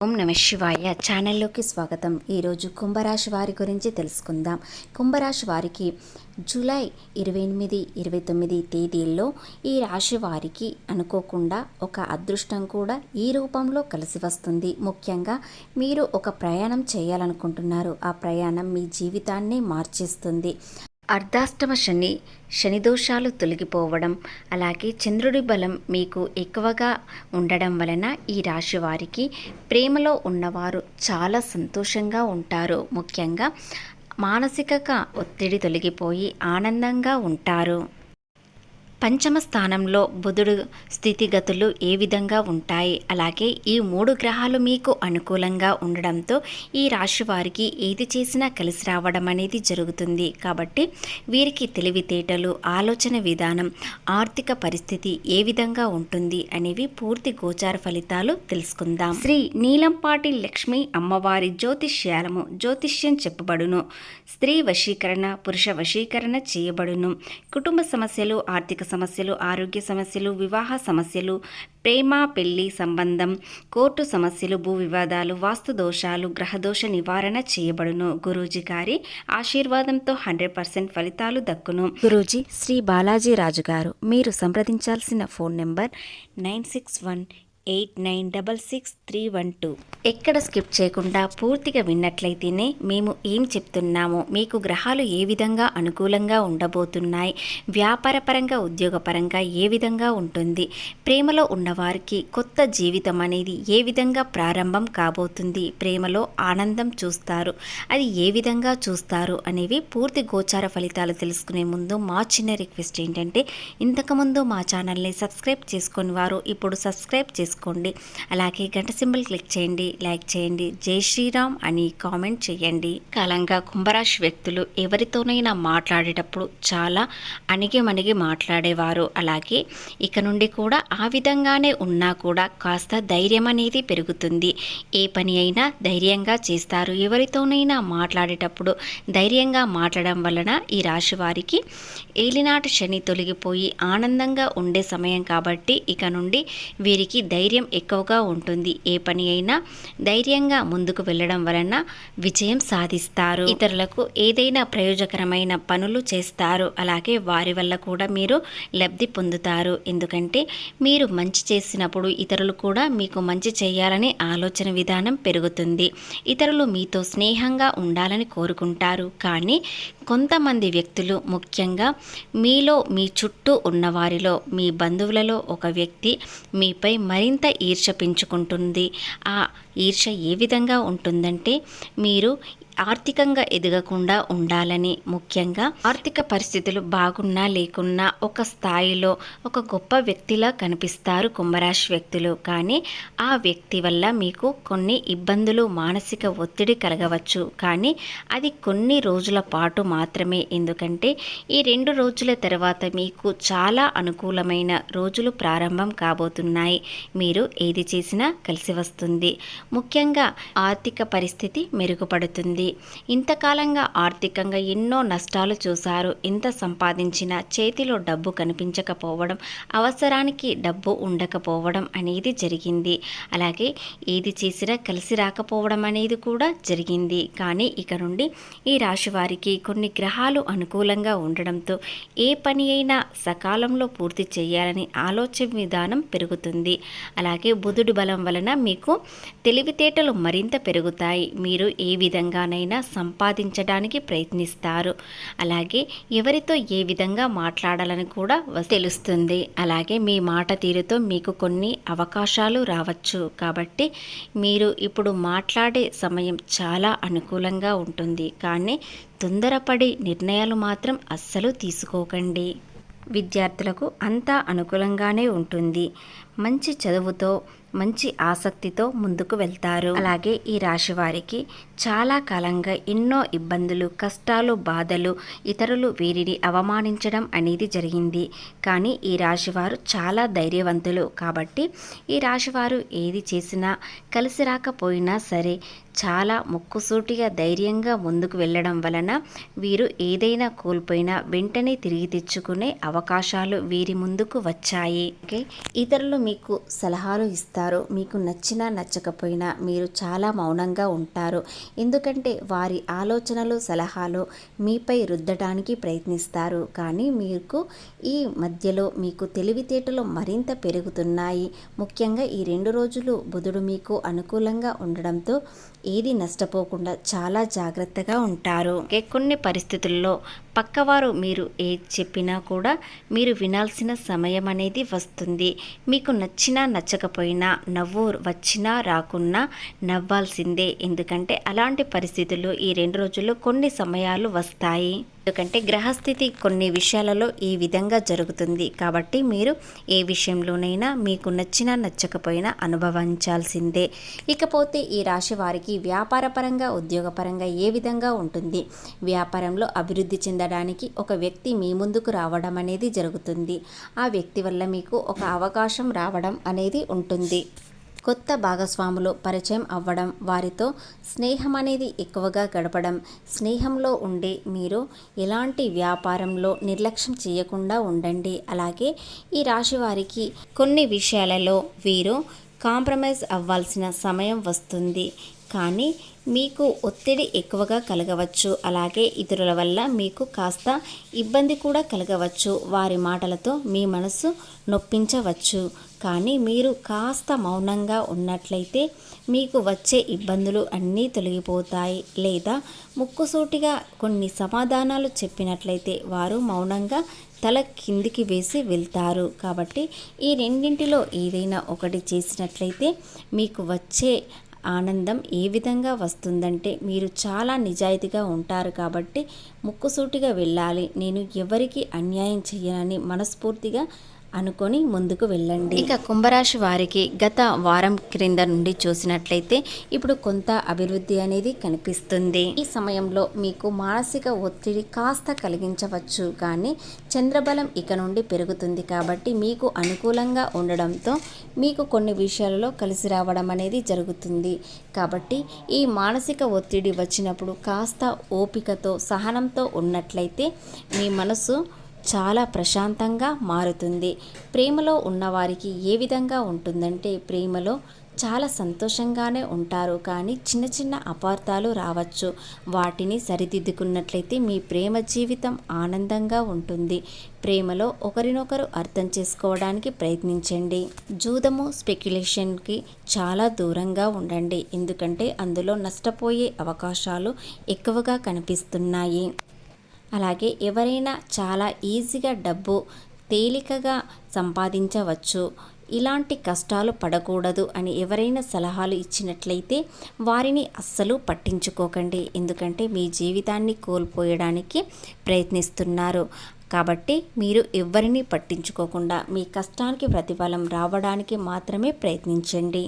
ఓం నమ శివాయ ఛానల్లోకి స్వాగతం. ఈరోజు కుంభరాశి వారి గురించి తెలుసుకుందాం. కుంభరాశి వారికి జూలై 28, 29 తేదీల్లో ఈ రాశి వారికి అనుకోకుండా ఒక అదృష్టం కూడా ఈ రూపంలో కలిసి వస్తుంది. ముఖ్యంగా మీరు ఒక ప్రయాణం చేయాలనుకుంటున్నారు. ఆ ప్రయాణం మీ జీవితాన్ని మార్చేస్తుంది. అర్ధాష్టమ శని దోషాలు తొలగిపోవడం, అలాగే చంద్రుడి బలం మీకు ఎక్కువగా ఉండడం వలన ఈ రాశి వారికి ప్రేమలో ఉన్నవారు చాలా సంతోషంగా ఉంటారు. ముఖ్యంగా మానసిక ఒత్తిడి తొలగిపోయి ఆనందంగా ఉంటారు. పంచమ స్థానంలో బుధుడు స్థితిగతులు ఏ విధంగా ఉంటాయి, అలాగే ఈ 3 గ్రహాలు మీకు అనుకూలంగా ఉండడంతో ఈ రాశి వారికి ఏది చేసినా కలిసి రావడం అనేది జరుగుతుంది. కాబట్టి వీరికి తెలివితేటలు, ఆలోచన విధానం, ఆర్థిక పరిస్థితి ఏ విధంగా ఉంటుంది అనేవి పూర్తి గోచార ఫలితాలు తెలుసుకుందాం. శ్రీ నీలంపాటి లక్ష్మీ అమ్మవారి జ్యోతిష్యం చెప్పబడును. స్త్రీ వశీకరణ, పురుష వశీకరణ చేయబడును. కుటుంబ సమస్యలు, ఆర్థిక సమస్యలు, ఆరోగ్య సమస్యలు, వివాహ సమస్యలు, ప్రేమ పెళ్లి సంబంధం, కోర్టు సమస్యలు, భూ వివాదాలు, వాస్తు దోషాలు, గ్రహదోష నివారణ చేయబడును. గురూజీ గారి ఆశీర్వాదంతో 100% ఫలితాలు దక్కును. గురూజీ శ్రీ బాలాజీ రాజు గారు. మీరు సంప్రదించాల్సిన ఫోన్ నెంబర్ 9618966312. ఎక్కడ స్కిప్ చేయకుండా పూర్తిగా విన్నట్లయితేనే మేము ఏం చెప్తున్నామో, మీకు గ్రహాలు ఏ విధంగా అనుకూలంగా ఉండబోతున్నాయి, వ్యాపారపరంగా ఉద్యోగపరంగా ఏ విధంగా ఉంటుంది, ప్రేమలో ఉన్నవారికి కొత్త జీవితం అనేది ఏ విధంగా ప్రారంభం కాబోతుంది, ప్రేమలో ఆనందం చూస్తారు, అది ఏ విధంగా చూస్తారు అనేవి పూర్తి గోచార ఫలితాలు తెలుసుకునే ముందు మా చిన్న రిక్వెస్ట్ ఏంటంటే, ఇంతకుముందు మా ఛానల్ని సబ్స్క్రైబ్ చేసుకుని వారు ఇప్పుడు సబ్స్క్రైబ్ చేసుకోండి. అలాగే గంట సింబల్ క్లిక్ చేయండి, లైక్ చేయండి, జై శ్రీరామ్ అని కామెంట్ చేయండి. కాలంగా కుంభరాశి వ్యక్తులు ఎవరితోనైనా మాట్లాడేటప్పుడు చాలా అణిగి మాట్లాడేవారు. అలాగే ఇక నుండి కూడా ఆ విధంగానే ఉన్నా కూడా కాస్త ధైర్యం అనేది పెరుగుతుంది. ఏ పని అయినా ధైర్యంగా చేస్తారు. ఎవరితోనైనా మాట్లాడేటప్పుడు ధైర్యంగా మాట్లాడడం వలన ఈ రాశి వారికి ఏలినాటి శని తొలగిపోయి ఆనందంగా ఉండే సమయం కాబట్టి ఇక నుండి వీరికి ధైర్యం ఎక్కువగా ఉంటుంది. ఏ పని అయినా ధైర్యంగా ముందుకు వెళ్ళడం వలన విజయం సాధిస్తారు. ఇతరులకు ఏదైనా ప్రయోజకరమైన పనులు చేస్తారు. అలాగే వారి వల్ల కూడా మీరు లబ్ధి పొందుతారు. ఎందుకంటే మీరు మంచి చేసినప్పుడు ఇతరులు కూడా మీకు మంచి చేయాలనే ఆలోచన విధానం పెరుగుతుంది. ఇతరులు మీతో స్నేహంగా ఉండాలని కోరుకుంటారు. కానీ కొంతమంది వ్యక్తులు, ముఖ్యంగా మీలో మీ చుట్టూ ఉన్నవారిలో మీ బంధువులలో ఒక వ్యక్తి మీపై మరింత ఈర్ష్య పెంచుకుంటుంది. ఆ ఈర్ష్య ఏ విధంగా ఉంటుందంటే, మీరు ఆర్థికంగా ఎదగకుండా ఉండాలని, ముఖ్యంగా ఆర్థిక పరిస్థితులు బాగున్నా లేకున్నా ఒక స్థాయిలో ఒక గొప్ప వ్యక్తిలా కనిపిస్తారు కుంభరాశి వ్యక్తులు. కానీ ఆ వ్యక్తి వల్ల మీకు కొన్ని ఇబ్బందులు, మానసిక ఒత్తిడి కలగవచ్చు. కానీ అది కొన్ని రోజుల పాటు మాత్రమే. ఎందుకంటే ఈ 2 రోజుల తర్వాత మీకు చాలా అనుకూలమైన రోజులు ప్రారంభం కాబోతున్నాయి. మీరు ఏది చేసినా కలిసి వస్తుంది. ముఖ్యంగా ఆర్థిక పరిస్థితి మెరుగుపడుతుంది. ఇంతకాలంగా ఆర్థికంగా ఎన్నో నష్టాలు చూశారు. ఎంత సంపాదించినా చేతిలో డబ్బు కనిపించకపోవడం, అవసరానికి డబ్బు ఉండకపోవడం అనేది జరిగింది. అలాగే ఏది చేసినా కలిసి రాకపోవడం అనేది కూడా జరిగింది. కానీ ఇక నుండి ఈ రాశి వారికి కొన్ని గ్రహాలు అనుకూలంగా ఉండడంతో ఏ పని అయినా సకాలంలో పూర్తి చేయాలని ఆలోచన విధానం పెరుగుతుంది. అలాగే బుధుడి బలం వలన మీకు తెలివితేటలు మరింత పెరుగుతాయి. మీరు ఏ విధంగానైనా సంపాదించడానికి ప్రయత్నిస్తారు. అలాగే ఎవరితో ఏ విధంగా మాట్లాడాలని కూడా తెలుస్తుంది. అలాగే మీ మాట తీరుతో మీకు కొన్ని అవకాశాలు రావచ్చు. కాబట్టి మీరు ఇప్పుడు మాట్లాడే సమయం చాలా అనుకూలంగా ఉంటుంది. కానీ తొందరపడి నిర్ణయాలు మాత్రం అస్సలు తీసుకోకండి. విద్యార్థులకు అంతా అనుకూలంగానే ఉంటుంది. మంచి చదువుతో, మంచి ఆసక్తితో ముందుకు వెళ్తారు. అలాగే ఈ రాశి వారికి చాలా కాలంగా ఎన్నో ఇబ్బందులు, కష్టాలు, బాధలు, ఇతరులు వీరిని అవమానించడం అనేది జరిగింది. కానీ ఈ రాశివారు చాలా ధైర్యవంతులు. కాబట్టి ఈ రాశివారు ఏది చేసినా కలిసి రాకపోయినా సరే చాలా ముక్కుసూటిగా ధైర్యంగా ముందుకు వెళ్ళడం వలన వీరు ఏదైనా కోల్పోయినా వెంటనే తిరిగి తెచ్చుకునే అవకాశాలు వీరి ముందుకు వచ్చాయి. ఇతరులు మీకు సలహాలు ఇస్తారు. మీకు నచ్చినా నచ్చకపోయినా మీరు చాలా మౌనంగా ఉంటారు. ఎందుకంటే వారి ఆలోచనలు సలహాలు మీపై రుద్దడానికి ప్రయత్నిస్తారు. కానీ మీకు ఈ మధ్యలో మీకు తెలివితేటలు మరింత పెరుగుతున్నాయి. ముఖ్యంగా ఈ 2 రోజులు బుధుడు మీకు అనుకూలంగా ఉండడంతో ఏది నష్టపోకుండా చాలా జాగ్రత్తగా ఉంటారు. కొన్ని పరిస్థితుల్లో పక్కవారు మీరు ఏది చెప్పినా కూడా మీరు వినాల్సిన సమయం అనేది వస్తుంది. మీకు నచ్చినా నచ్చకపోయినా, నవ్వు వచ్చినా రాకున్నా నవ్వాల్సిందే. ఎందుకంటే అలాంటి పరిస్థితుల్లో ఈ 2 రోజుల్లో కొన్ని సమయాలు వస్తాయి. ఎందుకంటే గ్రహస్థితి కొన్ని విషయాలలో ఈ విధంగా జరుగుతుంది. కాబట్టి మీరు ఏ విషయంలోనైనా మీకు నచ్చినా నచ్చకపోయినా అనుభవించాల్సిందే. ఇకపోతే ఈ రాశి వారికి వ్యాపారపరంగా ఉద్యోగపరంగా ఏ విధంగా ఉంటుంది? వ్యాపారంలో అభివృద్ధి చెందడానికి ఒక వ్యక్తి మీ ముందుకు రావడం అనేది జరుగుతుంది. ఆ వ్యక్తి వల్ల మీకు ఒక అవకాశం రావడం అనేది ఉంటుంది. కొత్త భాగస్వాములు పరిచయం అవ్వడం, వారితో స్నేహం అనేది ఎక్కువగా గడపడం, స్నేహంలో ఉండి మీరు ఎలాంటి వ్యాపారంలో నిర్లక్ష్యం చేయకుండా ఉండండి. అలాగే ఈ రాశి వారికి కొన్ని విషయాలలో వీరు కాంప్రమైజ్ అవ్వాల్సిన సమయం వస్తుంది. కానీ మీకు ఒత్తిడి ఎక్కువగా కలగవచ్చు. అలాగే ఇతరుల వల్ల మీకు కాస్త ఇబ్బంది కూడా కలగవచ్చు. వారి మాటలతో మీ మనసు నొప్పించవచ్చు. కానీ మీరు కాస్త మౌనంగా ఉన్నట్లయితే మీకు వచ్చే ఇబ్బందులు అన్నీ తొలగిపోతాయి. లేదా ముక్కుసూటిగా కొన్ని సమాధానాలు చెప్పినట్లయితే వారు మౌనంగా తల కిందికి వేసి వెళ్తారు. కాబట్టి ఈ రెండింటిలో ఏదైనా ఒకటి చేసినట్లయితే మీకు వచ్చే ఆనందం ఏ విధంగా వస్తుందంటే మీరు చాలా నిజాయితీగా ఉంటారు. కాబట్టి ముక్కుసూటిగా వెళ్ళాలి, నేను ఎవరికి అన్యాయం చేయనని మనస్ఫూర్తిగా అనుకొని ముందుకు వెళ్ళండి. ఇక కుంభరాశి వారికి గత వారం క్రింద నుండి చూసినట్లయితే ఇప్పుడు కొంత అభివృద్ధి అనేది కనిపిస్తుంది. ఈ సమయంలో మీకు మానసిక ఒత్తిడి కాస్త కలిగించవచ్చు. కానీ చంద్రబలం ఇక నుండి పెరుగుతుంది. కాబట్టి మీకు అనుకూలంగా ఉండడంతో మీకు కొన్ని విషయాలలో కలిసి రావడం అనేది జరుగుతుంది. కాబట్టి ఈ మానసిక ఒత్తిడి వచ్చినప్పుడు కాస్త ఓపికతో సహనంతో ఉన్నట్లయితే మీ మనసు చాలా ప్రశాంతంగా మారుతుంది. ప్రేమలో ఉన్నవారికి ఏ విధంగా ఉంటుందంటే ప్రేమలో చాలా సంతోషంగానే ఉంటారు. కానీ చిన్న చిన్న అపార్థాలు రావచ్చు. వాటిని సరిదిద్దుకున్నట్లయితే మీ ప్రేమ జీవితం ఆనందంగా ఉంటుంది. ప్రేమలో ఒకరినొకరు అర్థం చేసుకోవడానికి ప్రయత్నించండి. జూదము స్పెక్యులేషన్కి చాలా దూరంగా ఉండండి. ఎందుకంటే అందులో నష్టపోయే అవకాశాలు ఎక్కువగా కనిపిస్తున్నాయి. అలాగే ఎవరైనా చాలా ఈజీగా డబ్బు తేలికగా సంపాదించవచ్చు, ఇలాంటి కష్టాలు పడకూడదు అని ఎవరైనా సలహాలు ఇచ్చినట్లయితే వారిని అస్సలు పట్టించుకోకండి. ఎందుకంటే మీ జీవితాన్ని కోల్పోయడానికి ప్రయత్నిస్తున్నారు. కాబట్టి మీరు ఎవరిని పట్టించుకోకుండా మీ కష్టానికి ప్రతిఫలం రావడానికి మాత్రమే ప్రయత్నించండి.